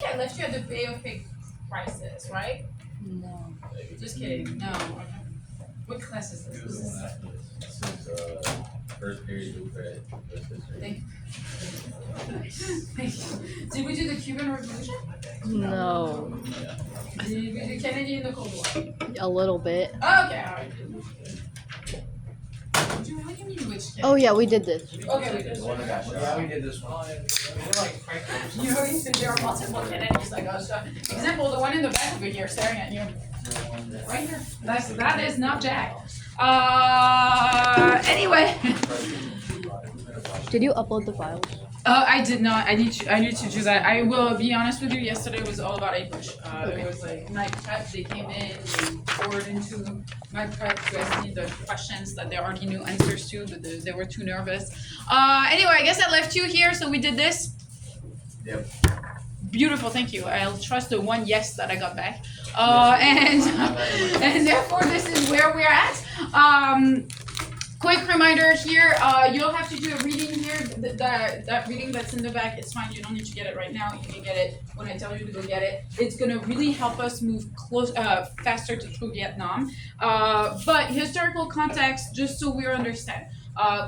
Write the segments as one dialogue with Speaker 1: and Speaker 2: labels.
Speaker 1: I left you at the Bay of Pig crisis, right?
Speaker 2: No.
Speaker 1: Just kidding. No. What class is this?
Speaker 3: This is first period of credit.
Speaker 1: Thank you. Did we do the Cuban Revolution?
Speaker 2: No.
Speaker 1: Did we do Kennedy and the Cold War?
Speaker 2: A little bit.
Speaker 1: Oh, okay, alright. What do you mean which Kennedy?
Speaker 2: Oh yeah, we did this.
Speaker 1: Okay, we did.
Speaker 3: Yeah, we did this one.
Speaker 1: You know, there are multiple Kennedys, like us. Example, the one in the back over here staring at you. Right here. That is not Jack. Anyway.
Speaker 2: Did you upload the files?
Speaker 1: I did not. I need to do that. I will be honest with you. Yesterday was all about PowerPoint. It was like night prep. They came in, they poured into my prep to ask me the questions that they already knew answers to, but they were too nervous. Anyway, I guess I left you here, so we did this.
Speaker 3: Yep.
Speaker 1: Beautiful, thank you. I'll trust the one yes that I got back. And therefore this is where we're at. Quick reminder here, you'll have to do a reading here. That reading that's in the back, it's fine. You don't need to get it right now. You can get it when I tell you to go get it. It's gonna really help us move faster through Vietnam. But historical context, just so we understand.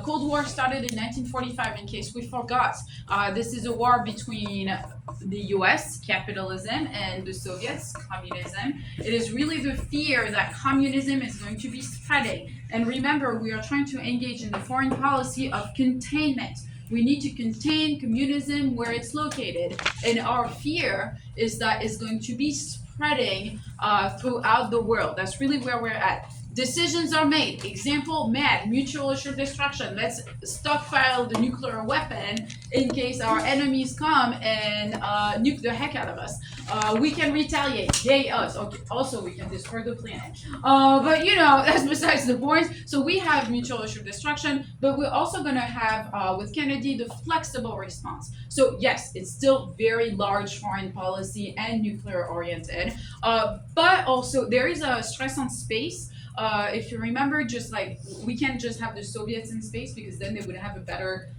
Speaker 1: Cold War started in 1945, in case we forgot. This is a war between the US, capitalism, and the Soviets, communism. It is really the fear that communism is going to be spreading. And remember, we are trying to engage in the foreign policy of containment. We need to contain communism where it's located. And our fear is that it's going to be spreading throughout the world. That's really where we're at. Decisions are made. Example, MAD, mutual assured destruction. Let's stockpile the nuclear weapon in case our enemies come and nuke the heck out of us. We can retaliate. Yay us. Okay. Also, we can destroy the planet. But you know, that's besides the point. So we have mutual assured destruction, but we're also going to have, with Kennedy, the flexible response. So yes, it's still very large foreign policy and nuclear oriented, but also there is a stress on space. If you remember, just like we can't just have the Soviets in space because then they would have a better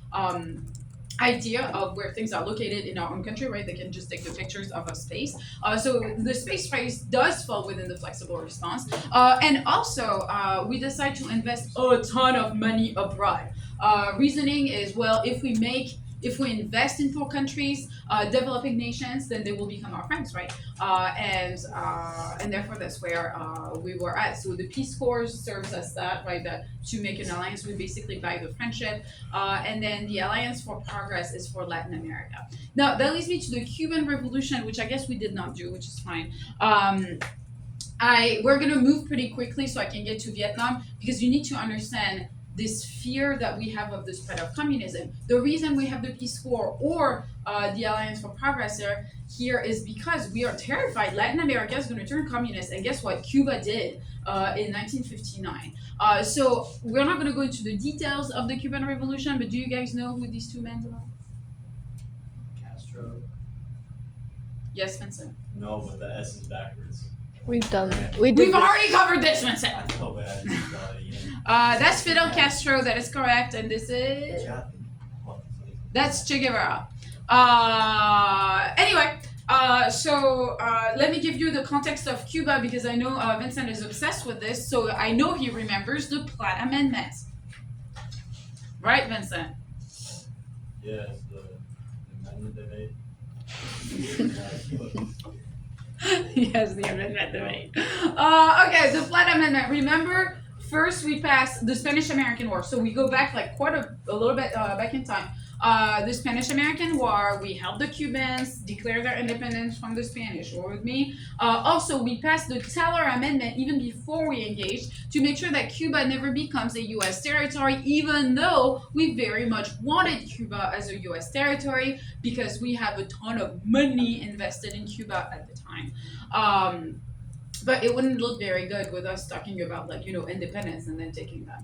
Speaker 1: idea of where things are located in our own country, right? They can just take the pictures of a space. So the space race does fall within the flexible response. And also, we decide to invest a ton of money abroad. Reasoning is, well, if we invest in poor countries, developing nations, then they will become our friends, right? And therefore that's where we were at. So the Peace Corps serves as that, right? That to make an alliance, we basically buy the friendship. And then the Alliance for Progress is for Latin America. Now that leads me to the Cuban Revolution, which I guess we did not do, which is fine. We're gonna move pretty quickly so I can get to Vietnam, because you need to understand this fear that we have of the spread of communism. The reason we have the Peace Corps or the Alliance for Progress here is because we are terrified Latin America is going to turn communist, and guess what? Cuba did in 1959. So we're not going to go into the details of the Cuban Revolution, but do you guys know who these two men are?
Speaker 3: Castro.
Speaker 1: Yes, Vincent.
Speaker 3: No, but the S is backwards.
Speaker 2: We've done.
Speaker 1: We've already covered this, Vincent.
Speaker 3: Oh, bad.
Speaker 1: That's Fidel Castro. That is correct, and this is that's Che Guevara. Anyway, so let me give you the context of Cuba, because I know Vincent is obsessed with this. So I know he remembers the Platt Amendment, right, Vincent?
Speaker 3: Yes, the amendment they made.
Speaker 1: Yes, the amendment they made. Okay, the Platt Amendment. Remember, first we passed the Spanish-American War. So we go back like quite a little bit back in time. The Spanish-American War, we helped the Cubans declare their independence from the Spanish. War with me. Also, we passed the Teller Amendment even before we engaged to make sure that Cuba never becomes a U.S. territory, even though we very much wanted Cuba as a U.S. territory because we have a ton of money invested in Cuba at the time. But it wouldn't look very good with us talking about, like, you know, independence and then taking that.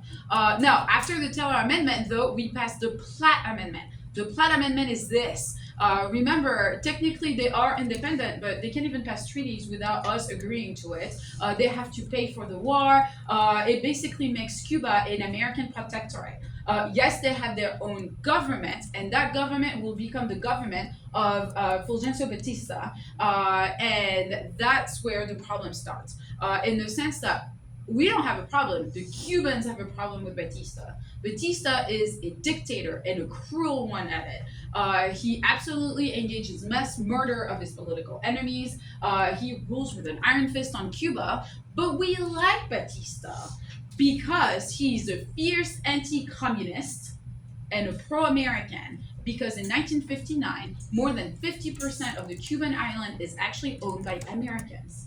Speaker 1: Now, after the Teller Amendment, though, we passed the Platt Amendment. The Platt Amendment is this. Remember, technically they are independent, but they can't even pass treaties without us agreeing to it. They have to pay for the war. It basically makes Cuba an American protectorate. Yes, they have their own government, and that government will become the government of Fulgencio Batista, and that's where the problem starts. In the sense that we don't have a problem. The Cubans have a problem with Batista. Batista is a dictator and a cruel one at it. He absolutely engages mass murder of his political enemies. He rules with an iron fist on Cuba. But we like Batista because he's a fierce anti-communist and a pro-American. Because in 1959, more than 50% of the Cuban island is actually owned by Americans.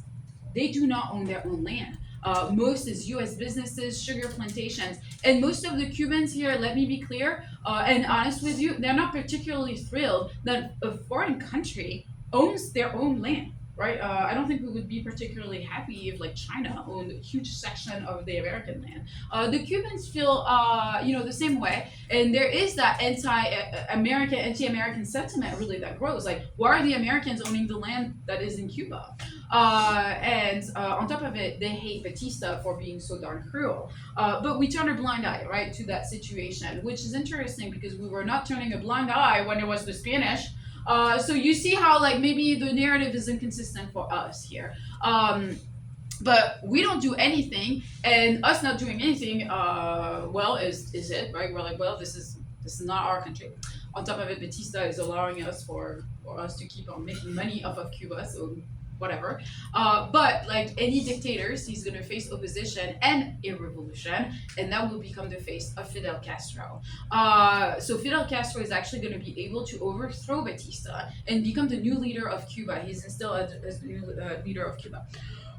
Speaker 1: They do not own their own land. Most is U.S. businesses, sugar plantations, and most of the Cubans here, let me be clear and honest with you, they're not particularly thrilled that a foreign country owns their own land, right? I don't think we would be particularly happy if like China owned a huge section of the American land. The Cubans feel, the same way, and there is that anti-American sentiment really that grows. Like, why are the Americans owning the land that is in Cuba? And on top of it, they hate Batista for being so darn cruel. But we turn a blind eye, right, to that situation, which is interesting because we were not turning a blind eye when it was the Spanish. So you see how like maybe the narrative is inconsistent for us here. But we don't do anything, and us not doing anything, is it, right? We're like, well, this is not our country. On top of it, Batista is allowing us for us to keep on making money off of Cuba, so whatever. But like any dictators, he's going to face opposition and a revolution, and that will become the face of Fidel Castro. So Fidel Castro is actually going to be able to overthrow Batista and become the new leader of Cuba. He's installed as the new leader of Cuba.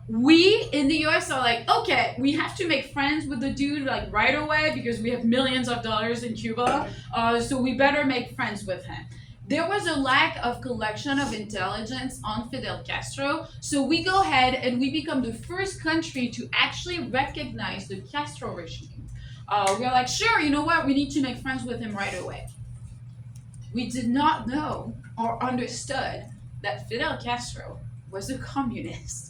Speaker 1: We in the US are like, okay, we have to make friends with the dude like right away because we have millions of dollars in Cuba, so we better make friends with him. There was a lack of collection of intelligence on Fidel Castro, so we go ahead and we become the first country to actually recognize the Castro regime. We're like, sure, you know what, we need to make friends with him right away. We did not know or understood that Fidel Castro was a communist.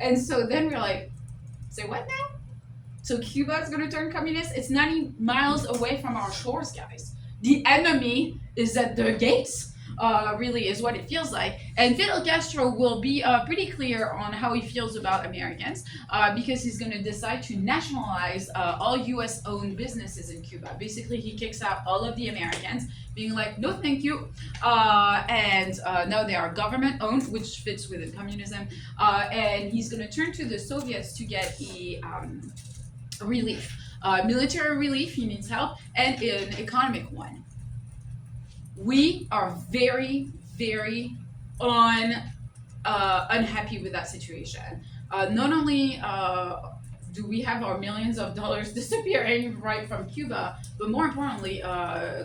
Speaker 1: And so then we're like, say what now? So Cuba is going to turn communist? It's 90 miles away from our shores, guys. The enemy is at the gates, really is what it feels like. And Fidel Castro will be pretty clear on how he feels about Americans because he's going to decide to nationalize all U.S.-owned businesses in Cuba. Basically, he kicks out all of the Americans, being like, no, thank you. And now they are government-owned, which fits within communism. And he's going to turn to the Soviets to get a relief. Military relief, he needs help, and an economic one. We are very, very unhappy with that situation. Not only do we have our millions of dollars disappearing right from Cuba, but more importantly,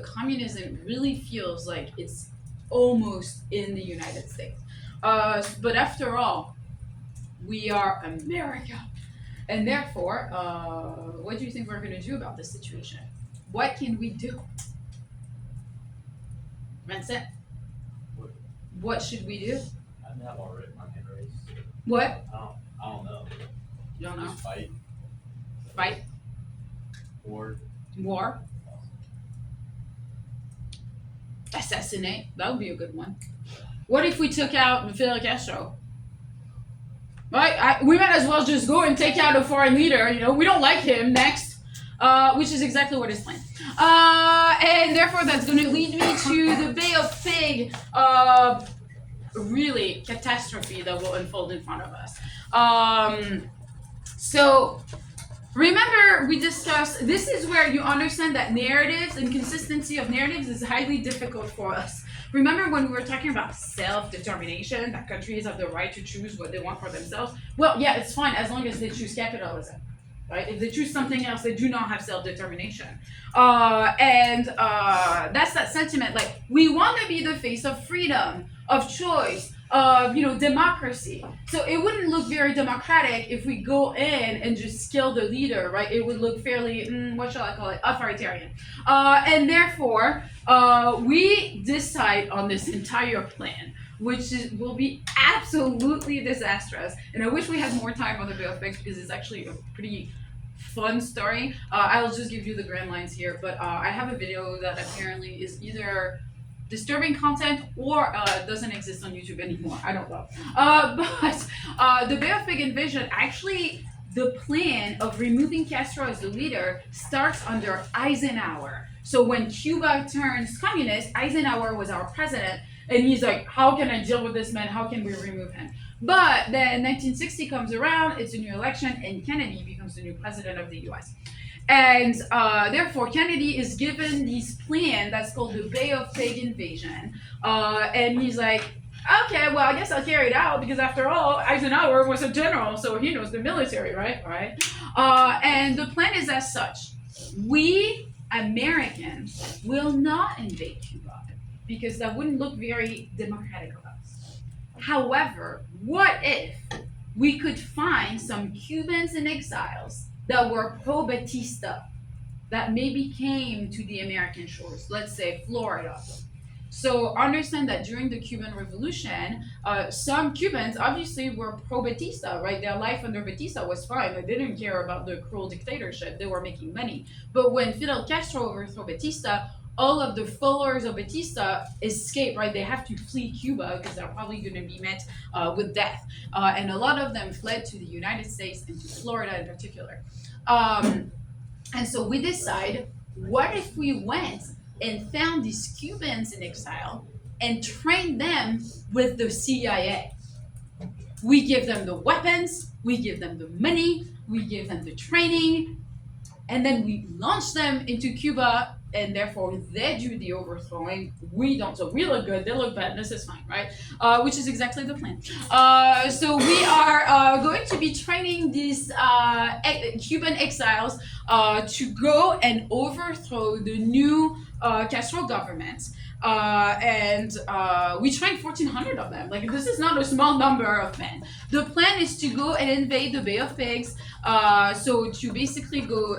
Speaker 1: communism really feels like it's almost in the United States. But after all, we are America. And therefore, what do you think we're going to do about this situation? What can we do? Vincent, what should we do?
Speaker 3: I have already my hand raised.
Speaker 1: What?
Speaker 3: I don't know.
Speaker 1: You don't know?
Speaker 3: Just fight.
Speaker 1: Fight?
Speaker 3: War.
Speaker 1: War? Assassinate? That would be a good one. What if we took out Fidel Castro? Right? We might as well just go and take out a foreign leader. You know, we don't like him. Next. Which is exactly what is planned. And therefore, that's going to lead me to the Bay of Pig really catastrophe that will unfold in front of us. So, remember, we discussed, this is where you understand that narratives and consistency of narratives is highly difficult for us. Remember when we were talking about self-determination, that countries have the right to choose what they want for themselves? Well, yeah, it's fine as long as they choose capitalism, right? If they choose something else, they do not have self-determination. And that's that sentiment, like, we want to be the face of freedom, of choice, of, democracy. So it wouldn't look very democratic if we go in and just kill the leader, right? It would look fairly, what shall I call it, authoritarian. And therefore, we decide on this entire plan, which will be absolutely disastrous. And I wish we had more time on the Bay of Pigs because it's actually a pretty fun story. I'll just give you the grand lines here, but I have a video that apparently is either disturbing content or doesn't exist on YouTube anymore. I don't know. But the Bay of Pig invasion, actually, the plan of removing Castro as the leader starts under Eisenhower. So when Cuba turns communist, Eisenhower was our president, and he's like, how can I deal with this man? How can we remove him? But then 1960 comes around, it's a new election, and Kennedy becomes the new president of the US. And therefore, Kennedy is given this plan that's called the Bay of Pig invasion. And he's like, okay, well, I guess I'll carry it out because after all, Eisenhower was a general, so he knows the military, right? And the plan is as such. We Americans will not invade Cuba because that wouldn't look very democratic of us. However, what if we could find some Cubans in exiles that were pro-Batista that maybe came to the American shores, let's say Florida. So understand that during the Cuban Revolution, some Cubans obviously were pro-Batista, right? Their life under Batista was fine. They didn't care about the cruel dictatorship. They were making money. But when Fidel Castro overthrew Batista, all of the followers of Batista escape, right? They have to flee Cuba because they're probably going to be met with death. And a lot of them fled to the United States and to Florida in particular. And so we decide, what if we went and found these Cubans in exile and trained them with the CIA? We give them the weapons, we give them the money, we give them the training, and then we launch them into Cuba, and therefore they do the overthrowing. We don't. So we look good, they look bad, this is fine, right? Which is exactly the plan. So we are going to be training these Cuban exiles to go and overthrow the new Castro government. And we trained 1,400 of them. Like, this is not a small number of men. The plan is to go and invade the Bay of Pigs. So to basically go,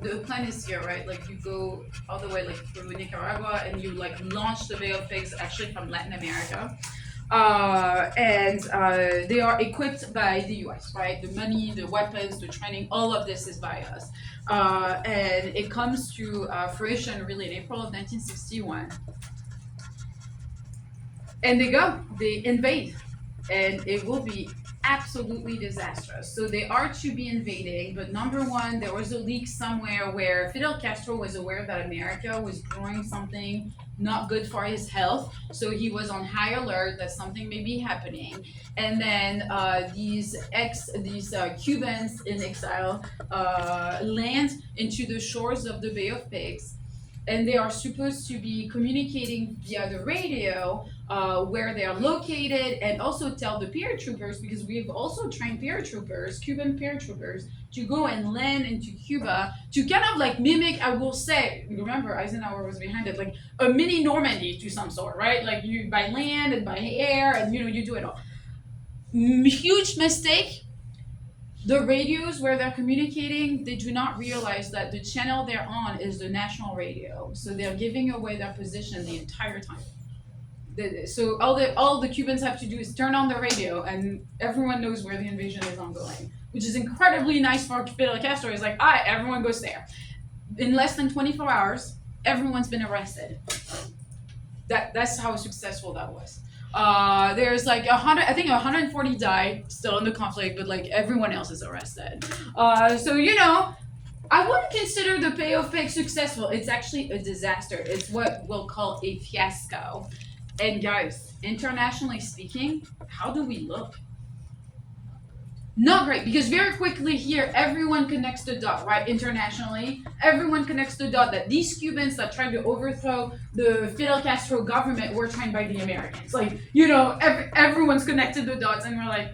Speaker 1: the plan is here, right? Like, you go all the way like through Nicaragua and you like launch the Bay of Pigs actually from Latin America. And they are equipped by the US, right? The money, the weapons, the training, all of this is by us. And it comes to fruition really in April of 1961. And they invade, and it will be absolutely disastrous. So they are to be invading, but number one, there was a leak somewhere where Fidel Castro was aware that America was growing something not good for his health, so he was on high alert that something may be happening. And then these Cubans in exile land into the shores of the Bay of Pigs, and they are supposed to be communicating via the radio where they are located, and also tell the paratroopers, because we have also trained paratroopers, Cuban paratroopers, to go and land into Cuba to kind of like mimic, I will say, remember Eisenhower was behind it, like a mini Normandy to some sort, right? Like you by land and by air, and you do it all. Huge mistake. The radios where they're communicating, they do not realize that the channel they're on is the national radio. So they're giving away their position the entire time. So all the Cubans have to do is turn on the radio, and everyone knows where the invasion is ongoing, which is incredibly nice for Fidel Castro. He's like, all right, everyone goes there. In less than 24 hours, everyone's been arrested. That's how successful that was. There's like 140 died still in the conflict, but like everyone else is arrested. So I wouldn't consider the Bay of Pigs successful. It's actually a disaster. It's what we'll call a fiasco. And guys, internationally speaking, how do we look? Not great, because very quickly here, everyone connects the dot, right? Internationally, everyone connects the dot that these Cubans that tried to overthrow the Fidel Castro government were trained by the Americans. Like, everyone's connected the dots, and we're like,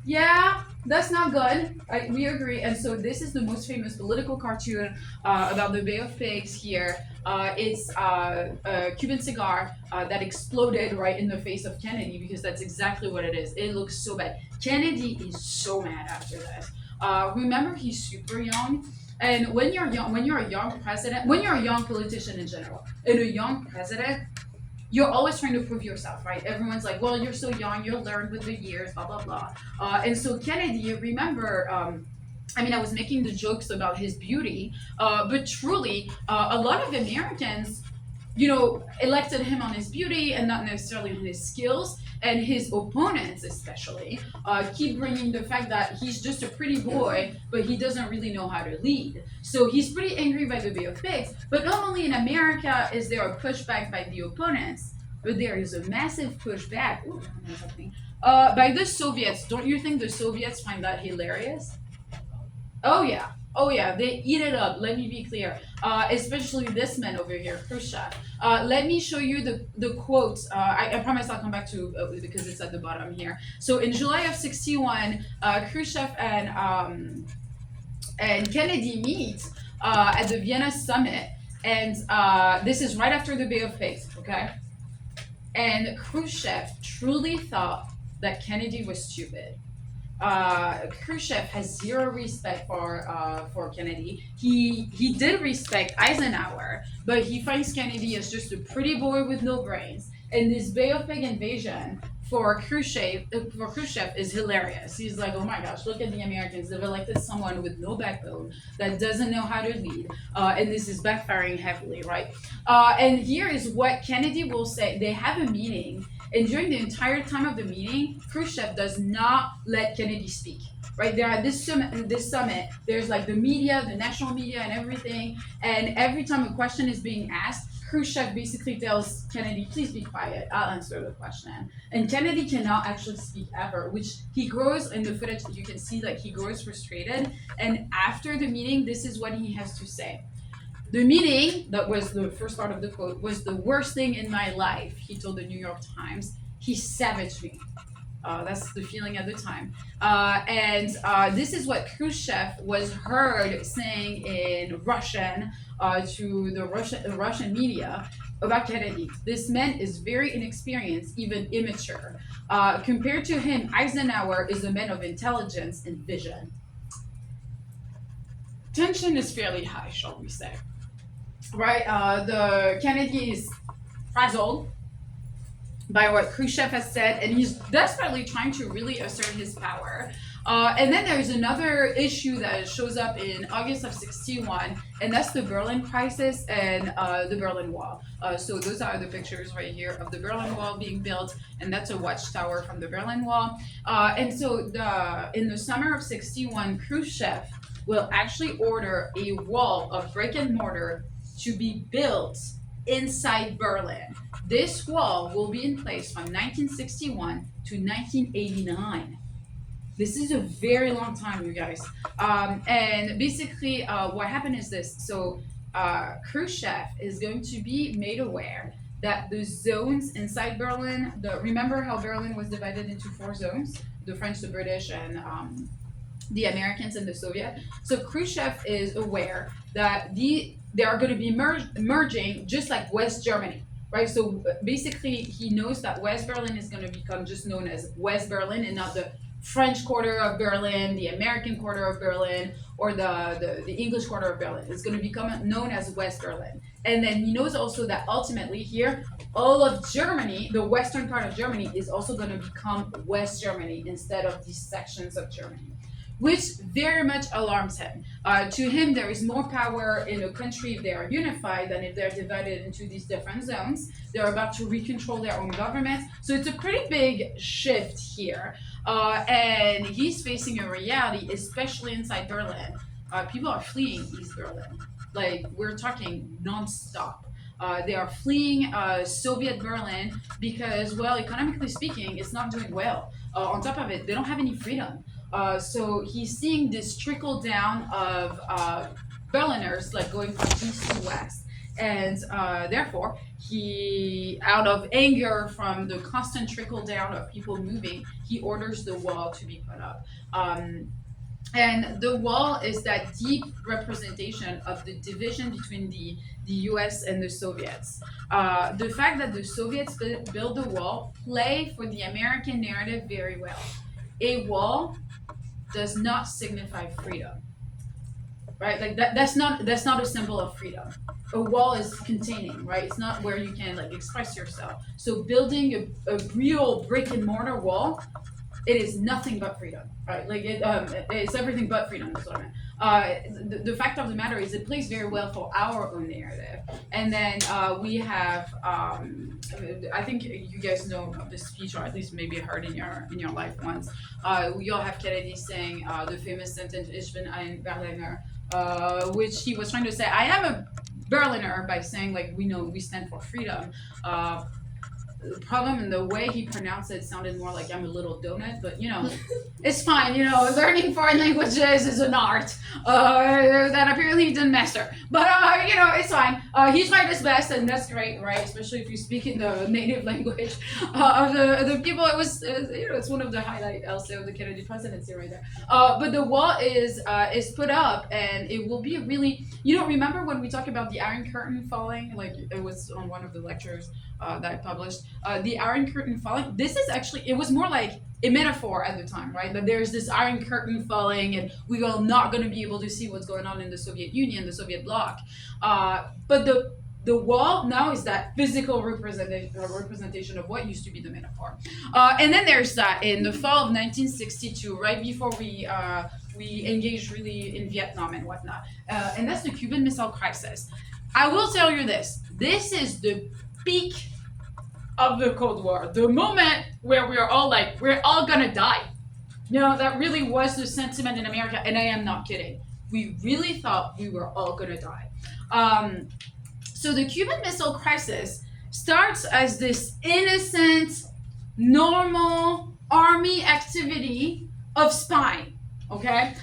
Speaker 1: yeah, that's not good. We agree. And so this is the most famous political cartoon about the Bay of Pigs here. It's a Cuban cigar that exploded right in the face of Kennedy, because that's exactly what it is. It looks so bad. Kennedy is so mad after this. Remember, he's super young. And when you're a young president, when you're a young politician in general, and a young president, you're always trying to prove yourself, right? Everyone's like, well, you're so young, you'll learn with the years, blah, blah, blah. And so Kennedy, remember, I mean, I was making the jokes about his beauty, but truly, a lot of Americans, elected him on his beauty and not necessarily on his skills. And his opponents, especially, keep bringing the fact that he's just a pretty boy, but he doesn't really know how to lead. So he's pretty angry by the Bay of Pigs. But not only in America is there a pushback by the opponents, but there is a massive pushback by the Soviets. Don't you think the Soviets find that hilarious? Oh yeah. Oh yeah, they eat it up. Let me be clear. Especially this man over here, Khrushchev. Let me show you the quote. I promise I'll come back to because it's at the bottom here. So in July of '61, Khrushchev and Kennedy meet at the Vienna summit, and this is right after the Bay of Pigs. Okay, and Khrushchev truly thought that Kennedy was stupid. Khrushchev has zero respect for Kennedy. He did respect Eisenhower, but he finds Kennedy as just a pretty boy with no brains. And this Bay of Pig invasion for Khrushchev is hilarious. He's like, oh my gosh, look at the Americans. They've elected someone with no backbone that doesn't know how to lead, and this is backfiring heavily, right? And here is what Kennedy will say. They have a meeting. And during the entire time of the meeting, Khrushchev does not let Kennedy speak. Right there at this summit, there's like the media, the national media, and everything. And every time a question is being asked, Khrushchev basically tells Kennedy, "Please be quiet. I'll answer the question." And Kennedy cannot actually speak ever, which he grows in the footage. You can see that he grows frustrated. And after the meeting, this is what he has to say. The meeting, that was the first part of the quote, was the worst thing in my life, he told the New York Times. He savaged me. That's the feeling at the time. And this is what Khrushchev was heard saying in Russian to the Russian media about Kennedy. This man is very inexperienced, even immature. Compared to him, Eisenhower is a man of intelligence and vision. Tension is fairly high, shall we say. Right, the Kennedy is frazzled by what Khrushchev has said, and he's desperately trying to really assert his power. And then there's another issue that shows up in August of '61, and that's the Berlin crisis and the Berlin Wall. So those are the pictures right here of the Berlin Wall being built, and that's a watchtower from the Berlin Wall. And so in the summer of '61, Khrushchev will actually order a wall of brick and mortar to be built inside Berlin. This wall will be in place from 1961 to 1989. This is a very long time, you guys. And basically, what happened is this. So Khrushchev is going to be made aware that the zones inside Berlin, remember how Berlin was divided into 4 zones? The French, the British, and the Americans and the Soviet. So Khrushchev is aware that they are going to be merging just like West Germany, right? So basically, he knows that West Berlin is going to become just known as West Berlin and not the French quarter of Berlin, the American quarter of Berlin, or the English quarter of Berlin. It's going to become known as West Berlin. And then he knows also that ultimately here, all of Germany, the western part of Germany, is also going to become West Germany instead of these sections of Germany, which very much alarms him. To him, there is more power in a country if they are unified than if they're divided into these different zones. They're about to recontrol their own governments. So it's a pretty big shift here. And he's facing a reality, especially inside Berlin. People are fleeing East Berlin. Like, we're talking nonstop. They are fleeing Soviet Berlin because, well, economically speaking, it's not doing well. On top of it, they don't have any freedom. So he's seeing this trickle down of Berliners, like going from east to west. And therefore, he, out of anger from the constant trickle down of people moving, he orders the wall to be put up. And the wall is that deep representation of the division between the US and the Soviets. The fact that the Soviets build the wall play for the American narrative very well. A wall does not signify freedom, right? Like that's not a symbol of freedom. A wall is containing, right? It's not where you can like express yourself. So building a real brick and mortar wall it is nothing but freedom, right? Like it's everything but freedom. That's what I meant. The fact of the matter is, it plays very well for our own narrative. And then we have, I think you guys know the speech, or at least maybe heard in your life once. We all have Kennedy saying the famous sentence, "Ich bin ein Berliner," which he was trying to say, "I am a Berliner," by saying like we stand for freedom. The problem in the way he pronounced it sounded more like I'm a little donut, but it's fine. Learning foreign languages is an art that apparently he didn't master. But it's fine. He tried his best, and that's great, right? Especially if you speak in the native language of the people. It was, it's one of the highlights, I'll say, of the Kennedy presidency right there. But the wall is put up, and it will be really. Remember when we talked about the Iron Curtain falling? Like it was on one of the lectures that I published. The Iron Curtain falling. This is actually, it was more like a metaphor at the time, right? That there's this Iron Curtain falling, and we are not going to be able to see what's going on in the Soviet Union, the Soviet bloc. But the wall now is that physical representation of what used to be the metaphor. And then there's that in the fall of 1962, right before we engaged really in Vietnam and whatnot. And that's the Cuban Missile Crisis. I will tell you this. This is the peak of the Cold War. The moment where we are all like, we're all gonna die. That really was the sentiment in America, and I am not kidding. We really thought we were all gonna die. So the Cuban Missile Crisis starts as this innocent, normal army activity of spying. Okay,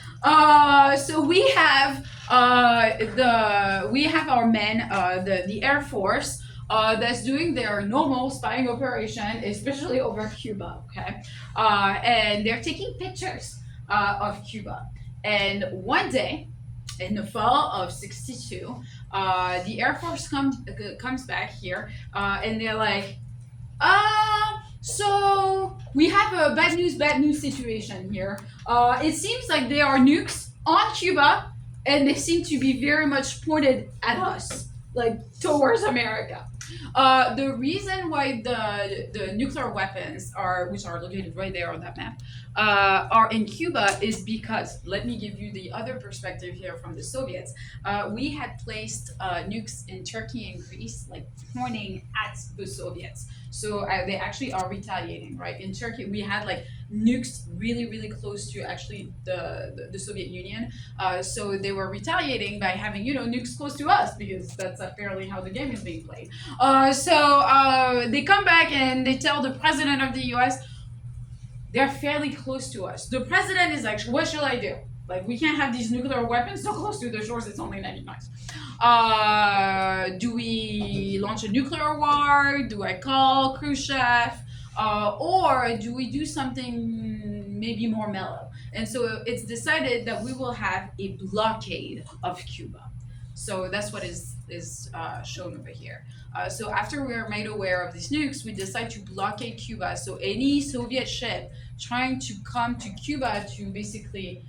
Speaker 1: so we have our men, the Air Force, that's doing their normal spying operation, especially over Cuba. Okay, and they're taking pictures of Cuba. And one day, in the fall of '62, the Air Force comes back here, and they're like, so we have a bad news situation here. It seems like there are nukes on Cuba, and they seem to be very much pointed at us, like towards America. The reason why the nuclear weapons which are located right there on that map, are in Cuba is because, let me give you the other perspective here from the Soviets. We had placed nukes in Turkey and Greece, like pointing at the Soviets. So they actually are retaliating, right? In Turkey, we had like nukes really, really close to actually the Soviet Union. So they were retaliating by having, nukes close to us, because that's apparently how the game is being played. So they come back and they tell the president of the US, they're fairly close to us. The president is like, what shall I do? Like, we can't have these nuclear weapons so close to the shores, it's only 90 miles. Do we launch a nuclear war? Do I call Khrushchev? Or do we do something maybe more mellow? And so it's decided that we will have a blockade of Cuba. So that's what is shown over here. So after we are made aware of these nukes, we decide to blockade Cuba. So any Soviet ship trying to come to Cuba to basically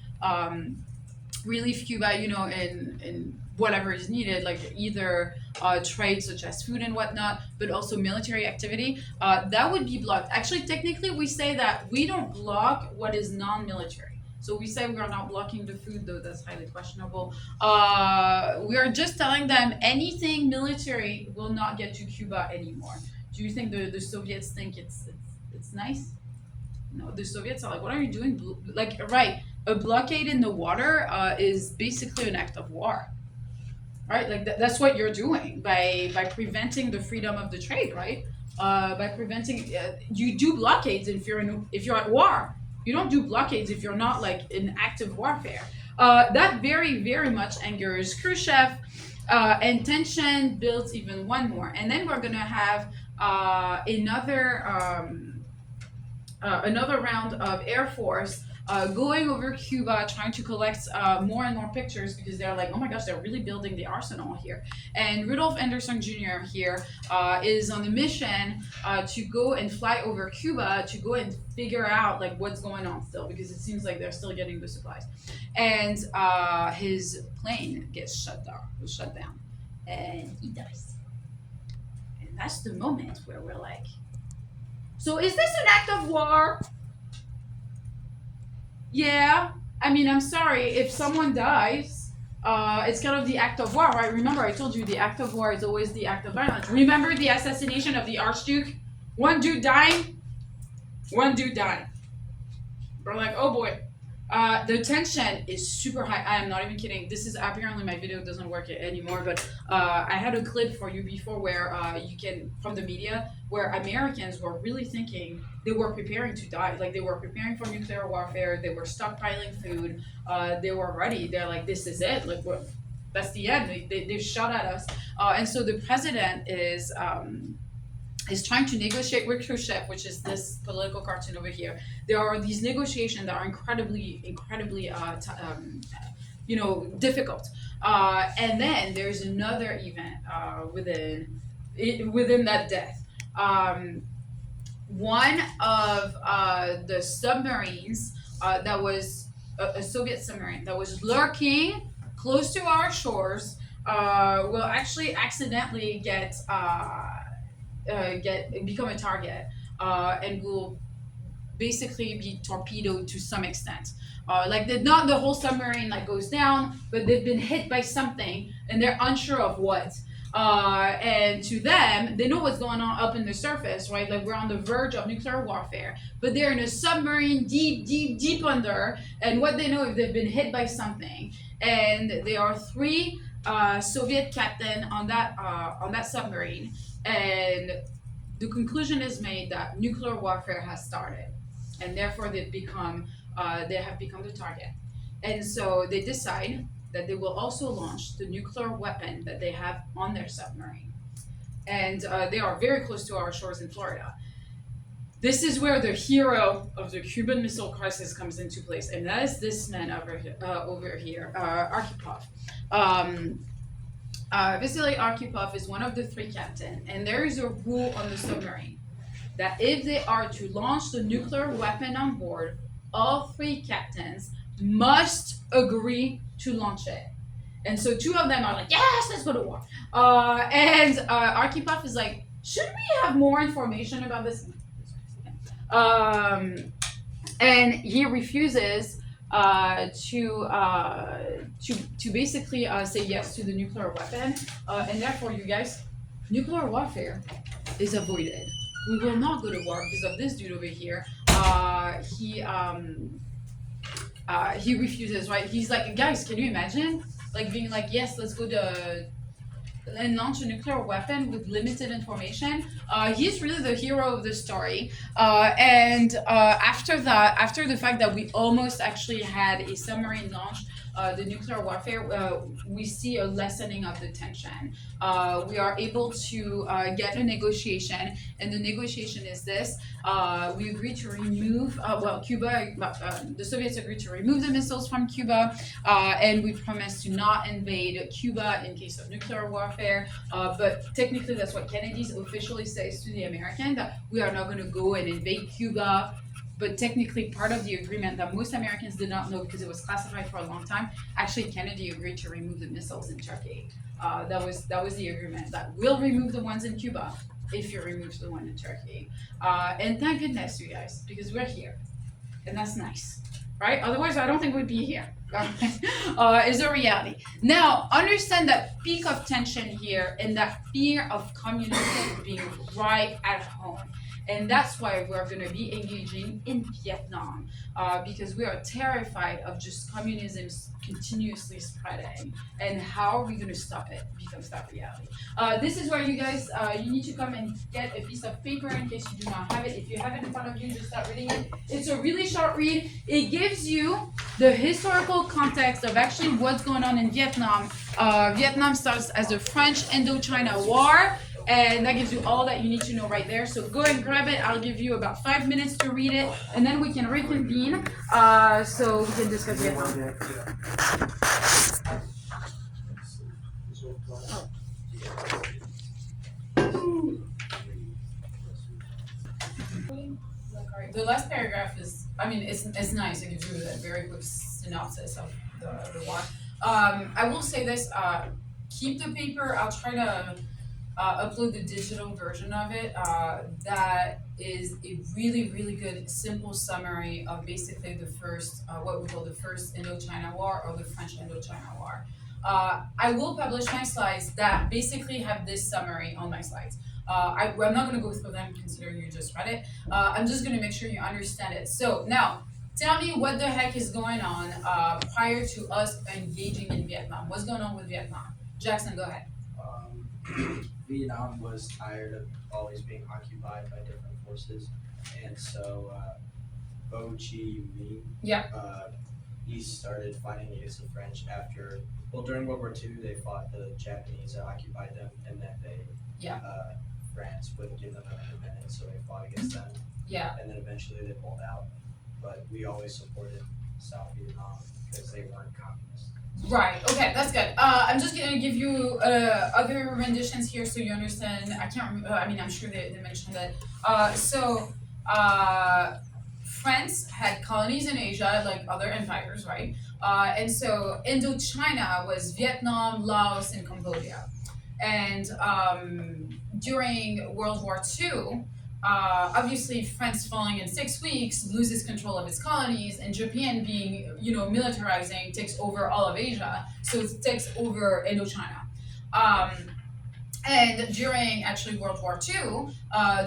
Speaker 1: relieve Cuba, in whatever is needed, like either trade such as food and whatnot, but also military activity, that would be blocked. Actually, technically, we say that we don't block what is non-military. So we say we are not blocking the food, though that's highly questionable. We are just telling them anything military will not get to Cuba anymore. Do you think the Soviets think it's nice? No, the Soviets are like, what are you doing? Right, a blockade in the water is basically an act of war. Right, like that's what you're doing by preventing the freedom of the trade, right? By preventing, you do blockades if you're at war. You don't do blockades if you're not like in active warfare. That very, very much angers Khrushchev, and tension builds even one more. And then we're gonna have another round of Air Force going over Cuba, trying to collect more and more pictures, because they're like, oh my gosh, they're really building the arsenal here. And Rudolf Anderson Jr. here is on a mission to go and fly over Cuba to go and figure out like what's going on still, because it seems like they're still getting the supplies. And his plane gets shut down, and he dies. And that's the moment where we're like, so is this an act of war? Yeah, I mean, I'm sorry, if someone dies, it's kind of the act of war, right? Remember, I told you the act of war is always the act of violence. Remember the assassination of the Archduke? One dude dying, one dude dying. We're like, oh boy. The tension is super high. I am not even kidding. This is apparently my video doesn't work anymore, but I had a clip for you before where you can from the media where Americans were really thinking they were preparing to die, like they were preparing for nuclear warfare. They were stockpiling food. They were ready. They're like, this is it. Like, that's the end. They shot at us, and so the president is trying to negotiate with Khrushchev, which is this political cartoon over here. There are these negotiations that are incredibly, difficult. And then there's another event within that death. One of the submarines that was a Soviet submarine that was lurking close to our shores will actually accidentally become a target and will basically be torpedoed to some extent. Not the whole submarine like goes down, but they've been hit by something and they're unsure of what. And to them, they know what's going on up in the surface, right? Like we're on the verge of nuclear warfare, but they're in a submarine deep under. And what they know if they've been hit by something, and there are 3 Soviet captain on that submarine. And the conclusion is made that nuclear warfare has started, and therefore they have become the target. And so they decide that they will also launch the nuclear weapon that they have on their submarine. And they are very close to our shores in Florida. This is where the hero of the Cuban Missile Crisis comes into place, and that is this man over here, Arkhipov. Vasily Arkhipov is one of the 3 captains, and there is a rule on the submarine that if they are to launch the nuclear weapon on board, all 3 captains must agree to launch it. And so 2 of them are like, yes, let's go to war. And Arkhipov is like, should we have more information about this? And he refuses to basically say yes to the nuclear weapon, and therefore, you guys, nuclear warfare is avoided. We will not go to war because of this dude over here. He refuses, right? He's like, guys, can you imagine, like being like, yes, let's go to and launch a nuclear weapon with limited information. He's really the hero of the story. And after the fact that we almost actually had a submarine launch, the nuclear warfare, we see a lessening of the tension. We are able to get a negotiation, and the negotiation is this. We agreed to remove, the Soviets agreed to remove the missiles from Cuba, and we promised to not invade Cuba in case of nuclear warfare. But technically, that's what Kennedy's officially says to the Americans, that we are not going to go and invade Cuba. But technically, part of the agreement that most Americans did not know because it was classified for a long time, actually Kennedy agreed to remove the missiles in Turkey. That was the agreement, that we'll remove the ones in Cuba if you remove the one in Turkey. And thank goodness, you guys, because we're here, and that's nice, right? Otherwise, I don't think we'd be here. Is a reality. Now, understand that peak of tension here and that fear of communism being right at home. And that's why we're going to be engaging in Vietnam, because we are terrified of just communism continuously spreading. And how are we going to stop it becomes that reality. This is where you guys, you need to come and get a piece of paper in case you do not have it. If you have it in front of you, just start reading it. It's a really short read. It gives you the historical context of actually what's going on in Vietnam. Vietnam starts as the French Indochina War. And that gives you all that you need to know right there. So go and grab it. I'll give you about 5 minutes to read it, and then we can reconvene so we can discuss it. The last paragraph is, it's nice. It gives you a very quick synopsis of the war. I will say this, keep the paper. I'll try to upload the digital version of it. That is a really, really good, simple summary of basically the first, what we call the first Indochina War or the French Indochina War. I will publish my slides that basically have this summary on my slides. I'm not going to go through them considering you just read it. I'm just going to make sure you understand it. So now, tell me what the heck is going on prior to us engaging in Vietnam. What's going on with Vietnam? Jackson, go ahead.
Speaker 4: Vietnam was tired of always being occupied by different forces, and so Ho Chi Minh, he started fighting against the French after, during World War II, they fought the Japanese that occupied them, and then France wouldn't give them an independence, so they fought against them.
Speaker 1: Yeah.
Speaker 4: And then eventually they pulled out, but we always supported South Vietnam because they weren't communist.
Speaker 1: Right. Okay, that's good. I'm just gonna give you other renditions here so you understand. I can't remember. I mean, I'm sure they mentioned it. France had colonies in Asia, like other empires, right? And so Indochina was Vietnam, Laos, and Cambodia. And during World War II, obviously France falling in 6 weeks loses control of its colonies, and Japan being, militarizing, takes over all of Asia, so it takes over Indochina. And during actually World War II,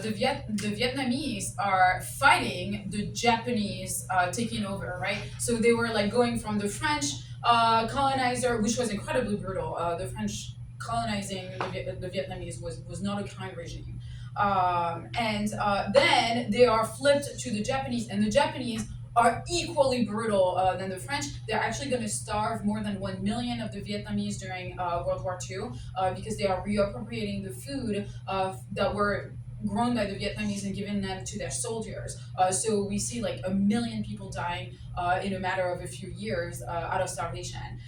Speaker 1: the Vietnamese are fighting the Japanese taking over, right? So they were like going from the French colonizer, which was incredibly brutal. The French colonizing the Vietnamese was not a kind regime. Then they are flipped to the Japanese, and the Japanese are equally brutal than the French. They're actually going to starve more than 1 million of the Vietnamese during World War II because they are reappropriating the food that were grown by the Vietnamese and giving them to their soldiers. So we see like 1 million people dying in a matter of a few years out of starvation.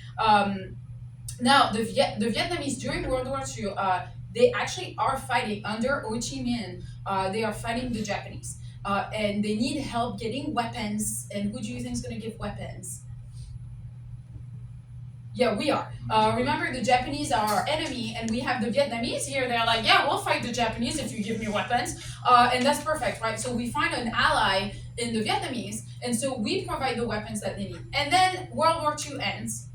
Speaker 1: Now, the Vietnamese during World War II, they actually are fighting under Ho Chi Minh. They are fighting the Japanese. And they need help getting weapons. And who do you think is going to give weapons? Yeah, we are. Remember, the Japanese are our enemy, and we have the Vietnamese here. They're like, yeah, we'll fight the Japanese if you give me weapons. And that's perfect, right? So we find an ally in the Vietnamese, and so we provide the weapons that they need. And then World War II ends,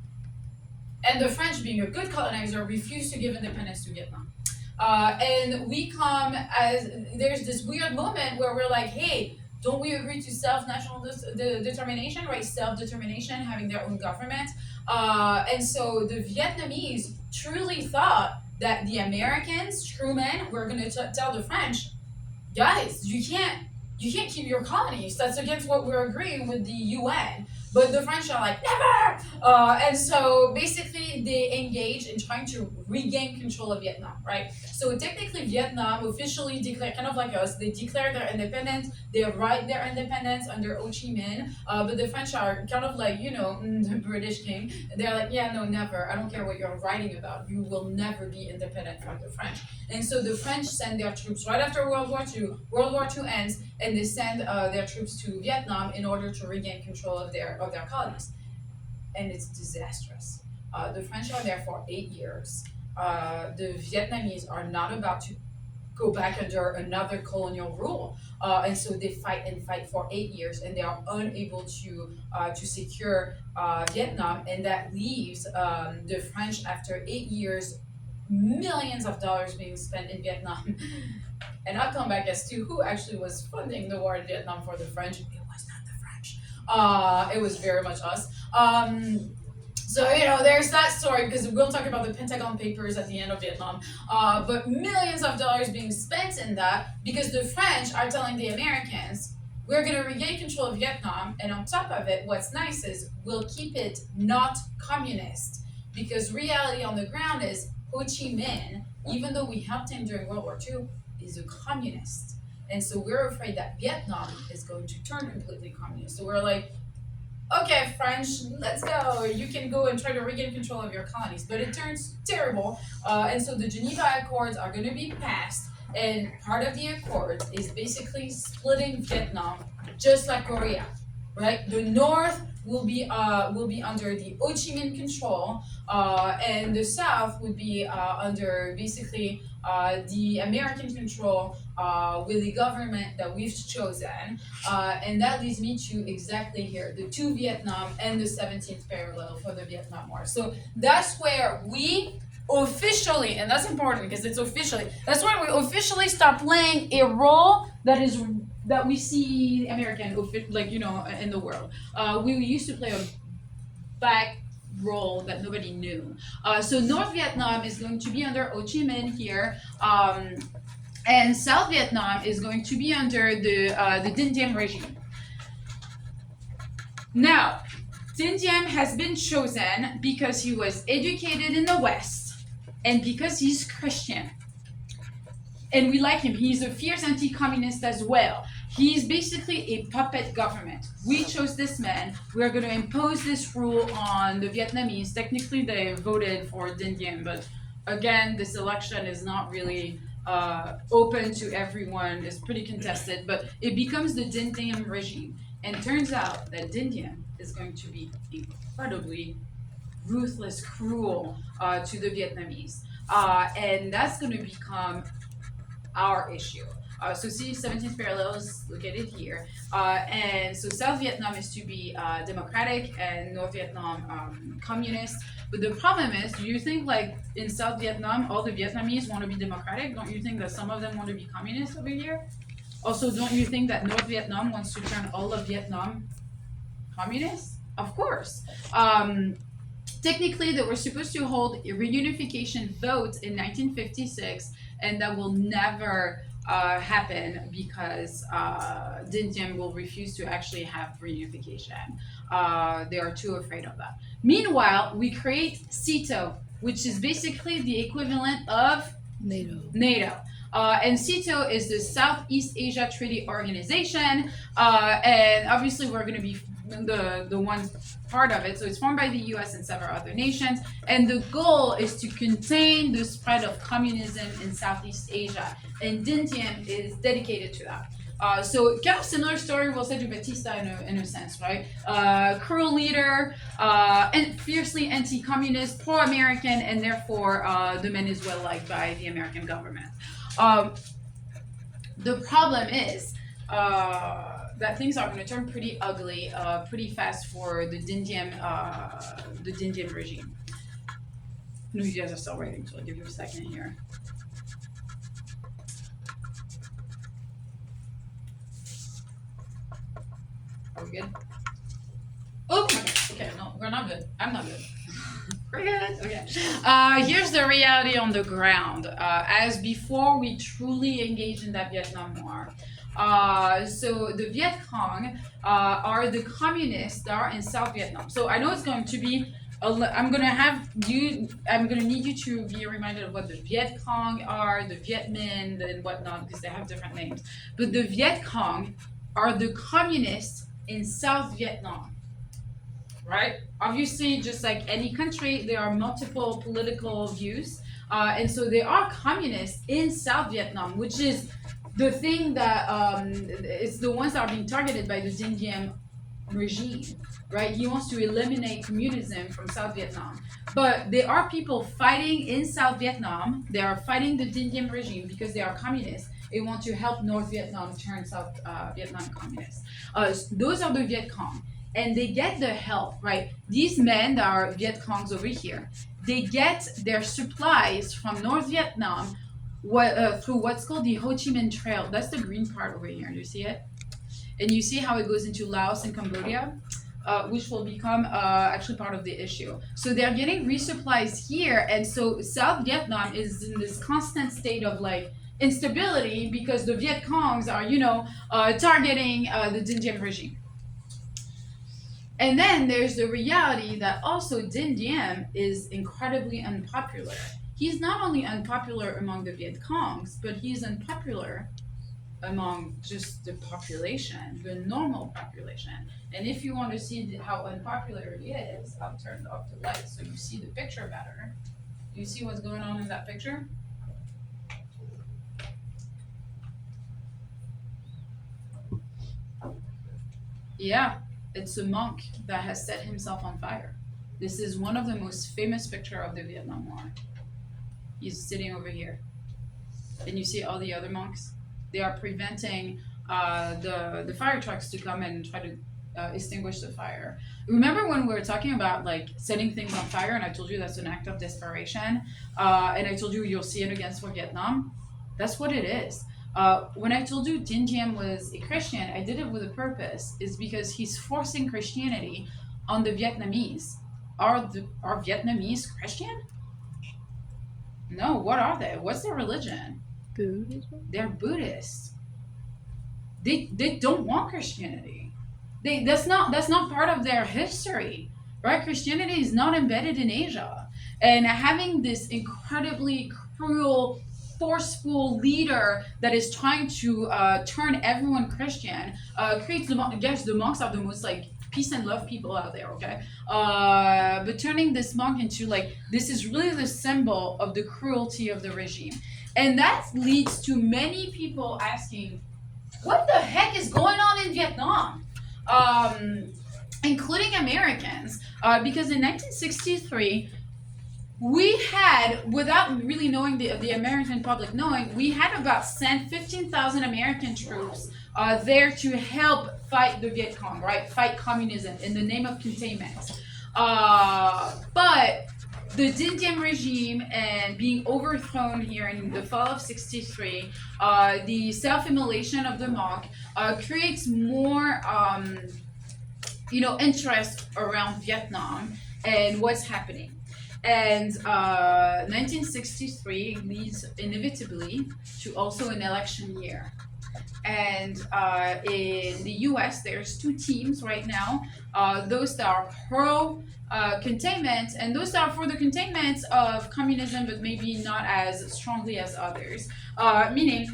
Speaker 1: and the French, being a good colonizer, refuse to give independence to Vietnam. And we come as, there's this weird moment where we're like, hey, don't we agree to self-national determination, right? Self-determination, having their own government. And so the Vietnamese truly thought that the Americans, Truman, were going to tell the French, guys, you can't keep your colonies. That's against what we're agreeing with the UN. But the French are like, never! And so basically they engage in trying to regain control of Vietnam, right? So technically Vietnam officially declared, kind of like us, they declare their independence, they write their independence under Ho Chi Minh, but the French are kind of like, the British king. They're like, yeah, no, never. I don't care what you're writing about. You will never be independent from the French. And so the French send their troops right after World War II. World War II ends, and they send their troops to Vietnam in order to regain control of their colonies. And it's disastrous. The French are there for 8 years. The Vietnamese are not about to go back under another colonial rule. And so they fight for 8 years, and they are unable to secure Vietnam. And that leaves the French, after 8 years, millions of dollars being spent in Vietnam. And I'll come back as to who actually was funding the war in Vietnam for the French. It was not the French. It was very much us. So, there's that story, because we'll talk about the Pentagon Papers at the end of Vietnam. But millions of dollars being spent in that, because the French are telling the Americans, we're going to regain control of Vietnam, and on top of it, what's nice is we'll keep it not communist. Because reality on the ground is Ho Chi Minh, even though we helped him during World War II, is a communist. And so we're afraid that Vietnam is going to turn completely communist. So we're like, okay, French, let's go. You can go and try to regain control of your colonies. But it turns terrible. And so the Geneva Accords are going to be passed. And part of the Accords is basically splitting Vietnam, just like Korea, right? The North will be under the Ho Chi Minh control, and the South would be under basically the American control with the government that we've chosen, and that leads me to exactly here, the two Vietnam and the 17th parallel for the Vietnam War. So that's where we officially, and that's important because it's officially, that's why we officially start playing a role that we see American, like, you know, in the world. We used to play a back role that nobody knew. So North Vietnam is going to be under Ho Chi Minh here, and South Vietnam is going to be under the Dinh Diem regime. Now, Dinh Diem has been chosen because he was educated in the West and because he's Christian. And we like him. He's a fierce anti-communist as well. He's basically a puppet government. We chose this man. We're going to impose this rule on the Vietnamese. Technically, they voted for Dinh Diem, but again, this election is not really open to everyone. It's pretty contested, but it becomes the Dinh Diem regime. And turns out that Dinh Diem is going to be incredibly ruthless, cruel to the Vietnamese. And that's going to become our issue. So see 17th parallels, look at it here. And so South Vietnam is to be democratic and North Vietnam communist. But the problem is, do you think like in South Vietnam, all the Vietnamese want to be democratic? Don't you think that some of them want to be communist over here? Also, don't you think that North Vietnam wants to turn all of Vietnam communist? Of course. Technically, they were supposed to hold a reunification vote in 1956, and that will never happen because Dinh Diem will refuse to actually have reunification. They are too afraid of that. Meanwhile, we create CETO, which is basically the equivalent of NATO. And CETO is the Southeast Asia Treaty Organization, and obviously we're going to be the one part of it. So it's formed by the US and several other nations, and the goal is to contain the spread of communism in Southeast Asia, and Dinh Diem is dedicated to that. So kind of similar story, we'll say, to Batista in a sense, right? Cruel leader, and fiercely anti-communist, pro-American, and therefore the man is well liked by the American government. The problem is that things are going to turn pretty ugly pretty fast for the Dinh Diem regime. No, you guys are still waiting, so I'll give you a second here. Are we good? Oh, okay, no, we're not good. I'm not good. We're good. Okay. Here's the reality on the ground. As before, we truly engage in that Vietnam War. So the Viet Cong are the communists that are in South Vietnam. So I know it's going to be, I'm going to need you to be reminded of what the Viet Cong are, the Viet Minh, and whatnot, because they have different names. But the Viet Cong are the communists in South Vietnam. Right? Obviously, just like any country, there are multiple political views. And so they are communists in South Vietnam, which is the thing that it's the ones that are being targeted by the Dinh Diem regime, right? He wants to eliminate communism from South Vietnam. But there are people fighting in South Vietnam. They are fighting the Dinh Diem regime because they are communists. They want to help North Vietnam turn South Vietnam communist. Those are the Viet Cong. And they get the help, right? These men that are Viet Congs over here, they get their supplies from North Vietnam through what's called the Ho Chi Minh Trail. That's the green part over here. Do you see it? And you see how it goes into Laos and Cambodia, which will become actually part of the issue. So they're getting resupplies here, and so South Vietnam is in this constant state of like instability because the Viet Congs are, targeting the Dinh Diem regime. And then there's the reality that also Dinh Diem is incredibly unpopular. He's not only unpopular among the Viet Congs, but he's unpopular among just the population, the normal population. And if you want to see how unpopular he is, I'll turn off the light so you see the picture better. Do you see what's going on in that picture? Yeah. It's a monk that has set himself on fire. This is one of the most famous picture of the Vietnam War. He's sitting over here. And you see all the other monks? They are preventing the fire trucks to come and try to extinguish the fire. Remember when we were talking about like setting things on fire, and I told you that's an act of desperation, and I told you you'll see it against for Vietnam? That's what it is. When I told you Dinh Diem was a Christian, I did it with a purpose. It's because he's forcing Christianity on the Vietnamese. Are Vietnamese Christian? No, what are they? What's their religion?
Speaker 2: Buddhism?
Speaker 1: They're Buddhists. They don't want Christianity. That's not part of their history, right? Christianity is not embedded in Asia, and having this incredibly cruel, forceful leader that is trying to turn everyone Christian creates the monks are the most like peace and love people out there, okay? But turning this monk into like, this is really the symbol of the cruelty of the regime. And that leads to many people asking, what the heck is going on in Vietnam? Including Americans, because in 1963, we had, without really knowing the American public knowing, we had about sent 15,000 American troops there to help fight the Viet Cong, right? Fight communism in the name of containment. But the Dinh Diem regime and being overthrown here in the fall of 63, the self-immolation of the monk creates more, interest around Vietnam and what's happening. And 1963 leads inevitably to also an election year. And in the US, there's two teams right now, those that are pro-containment and those that are for the containment of communism, but maybe not as strongly as others. Meaning,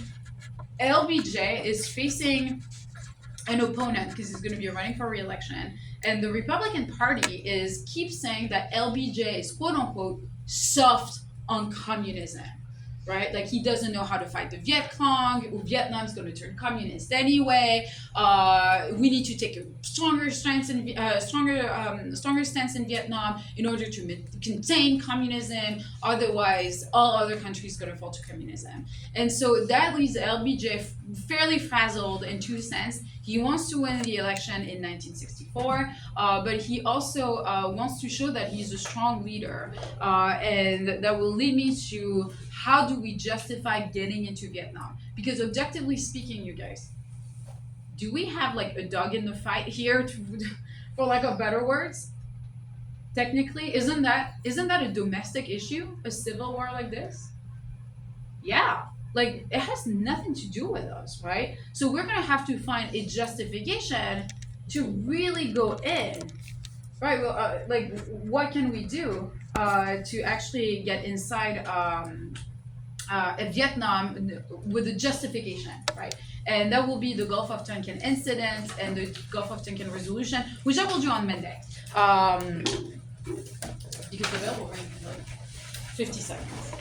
Speaker 1: LBJ is facing an opponent because he's going to be running for re-election, and the Republican Party keeps saying that LBJ is quote unquote soft on communism, right? Like he doesn't know how to fight the Viet Cong. Vietnam's going to turn communist anyway. We need to take a stronger stance in Vietnam in order to contain communism. Otherwise, all other countries going to fall to communism. And so that leaves LBJ fairly frazzled in two senses. He wants to win the election in 1964, but he also wants to show that he's a strong leader, and that will lead me to how do we justify getting into Vietnam? Because objectively speaking, you guys, do we have like a dog in the fight here, for lack of better words? Technically, isn't that a domestic issue, a civil war like this? Yeah. Like, it has nothing to do with us, right? So we're going to have to find a justification to really go in, right? Well, what can we do to actually get inside Vietnam with a justification, right? And that will be the Gulf of Tonkin incident and the Gulf of Tonkin resolution, which I will do on Monday. Because available right in like 50 seconds.